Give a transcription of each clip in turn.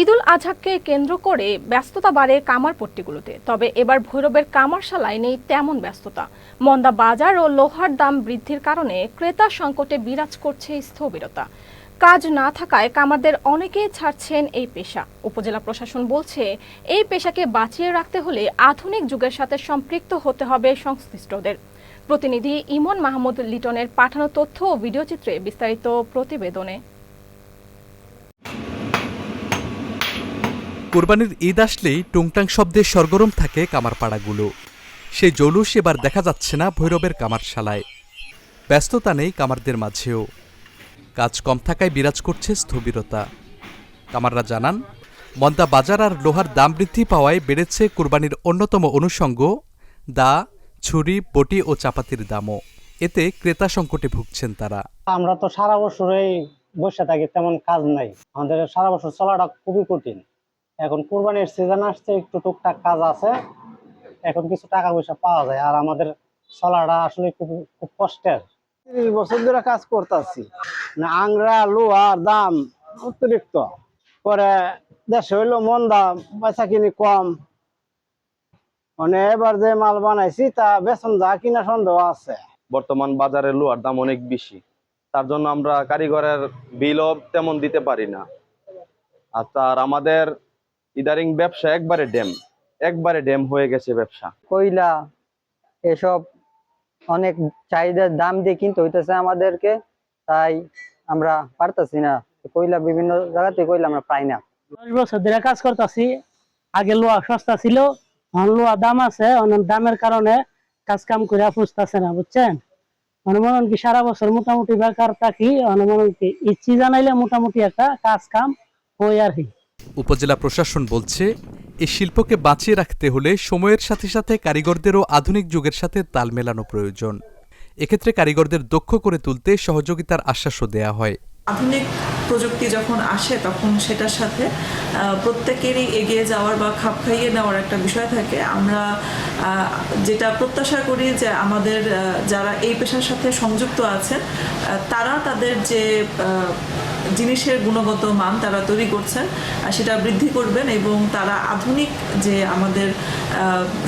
ঈদুল আজহাকে কেন্দ্র করে ব্যস্ততা বাড়ে কামারপট্টিগুলোতে। তবে এবার ভৈরবের কামারশালায় নেই তেমন ব্যস্ততা। মন্দা বাজার ও লোহার দাম বৃদ্ধির কারণে ক্রেতা সংকটে বিরাজ করছে স্থবিরতা। কাজ না থাকায় কামারদের অনেকেই ছাড়ছেন এই পেশা। উপজেলা প্রশাসন বলছে, এই পেশাকে বাঁচিয়ে রাখতে হলে আধুনিক যুগের সাথে সম্পৃক্ত হতে হবে সংশ্লিষ্টদের। প্রতিনিধি ইমন মাহমুদ লিটনের পাঠানো তথ্য ও ভিডিওচিত্রে বিস্তারিত প্রতিবেদনে। কোরবানির ঈদ আসলেই টুংটাং শব্দে সরগরম থাকে কামারপাড়াগুলো। সেই জৌলুস এবার দেখা যাচ্ছে না ভৈরবের কামারশালায়। ব্যস্ততা নেই কামারদের মাঝেও, কাজ কম থাকায় বিরাজ করছে স্থবিরতা। কামাররা জানান, মন্দা বাজার আর লোহার দাম বৃদ্ধি পাওয়ায় বেড়েছে কোরবানির অন্যতম অনুষঙ্গ দা, ছুরি, বটি ও চাপাতির দামও। এতে ক্রেতা সংকটে ভুগছেন তারা। আমরা তো সারা বছরই বসে থাকি, তেমন কাজ নাই। আমাদের সারা বছর চলাটা খুবই কঠিন। এখন কুরবানির সিজন আসছে, একটু টুকটাক কাজ আছে, এখন কিছু টাকা পয়সা পাওয়া যায়। আর আমাদের চলাটা আসলে খুব কষ্টের। 30 বছর ধরে কাজ করতেছি না, আংরা লোহার দাম অতিরিক্ত পরে দেশে হইলো মন্দা, পয়সা কিনি কম। মানে এবার যে মাল বানাইছি তা বেতন যা কিনা সন্দেহ আছে। বর্তমান বাজারে লোহার দাম অনেক বেশি, তার জন্য আমরা কারিগরের বিলও তেমন দিতে পারি না। আর আমাদের ইদারিং ব্যবসা একবারে ড্যাম হয়ে গেছে ব্যবসা। কয়লা এসব অনেক চাহিদার দাম দিয়ে কিনতে হইতেছে আমাদেরকে, তাই আমরা পারতাছি না। কয়লা বিভিন্ন জায়গাতে কয়লা আমরা পাই না। 10 বছর ধরে কাজ করতেছি। আগে লোহা সস্তা ছিল, এখন লোহা দাম আছে, অনেক দামের কারণে কাজ কাম করে ফুসতেছে না, বুঝছেন। মানে মনে কি সারা বছর মোটামুটি বেকার থাকি, মনে কি ইচ্ছি জানাইলে মোটামুটি একটা কাজ কাম হই আর কি। উপজেলা প্রশাসন বলছে, এই শিল্পকে বাঁচিয়ে রাখতে হলে সময়ের সাথে সাথে কারিগরদেরও আধুনিক যুগের সাথে তাল মেলানো প্রয়োজন। এক্ষেত্রে কারিগরদের দক্ষ করে তুলতে সহযোগিতার আশ্বাসও দেয়া হয়। আধুনিক প্রযুক্তি যখন আসে তখন সেটার সাথে প্রত্যেকেরই এগিয়ে যাওয়ার বা খাপ খাইয়ে নেওয়ার একটা বিষয় থাকে। আমরা যেটা প্রত্যাশা করি যে আমাদের যারা এই পেশার সাথে সংযুক্ত আছেন তারা তাদের যে জিনিসের গুণগত মান তারা তৈরি করছেন সেটা বৃদ্ধি করবেন, এবং তারা আধুনিক যে আমাদের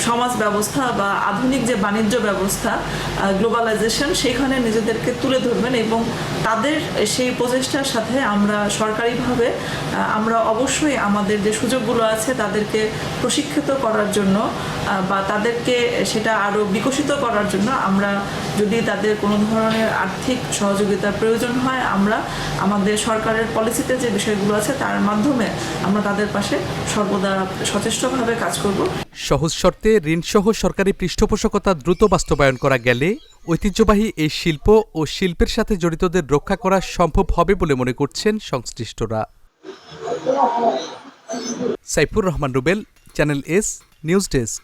সমাজ ব্যবস্থা বা আধুনিক যে বাণিজ্য ব্যবস্থা, গ্লোবালাইজেশন, সেখানে নিজেদেরকে তুলে ধরবেন। এবং তাদের সেই প্রচেষ্টার সাথে আমরা সরকারিভাবে আমরা অবশ্যই আমাদের যে সুযোগগুলো আছে তাদেরকে প্রশিক্ষিত করার জন্য বা তাদেরকে সেটা আরও বিকশিত করার জন্য আমরা যদি তাদের কোনো ধরনের আর্থিক সহযোগিতার প্রয়োজন হয়, আমরা আমাদের সরকারের পলিসিতে যে বিষয়গুলো আছে তার মাধ্যমে আমরা তাদের পাশে সর্বদা সচেষ্টভাবে কাজ করব। সহজ শর্তে ঋণসহ সরকারি পৃষ্ঠপোষকতা দ্রুত বাস্তবায়ন করা গেলে ঐতিহ্যবাহী এই শিল্প ও শিল্পের সাথে জড়িতদের রক্ষা করা সম্ভব হবে বলে মনে করছেন সংশ্লিষ্টরা। Saifur Rahman Rubel, channel S news desk.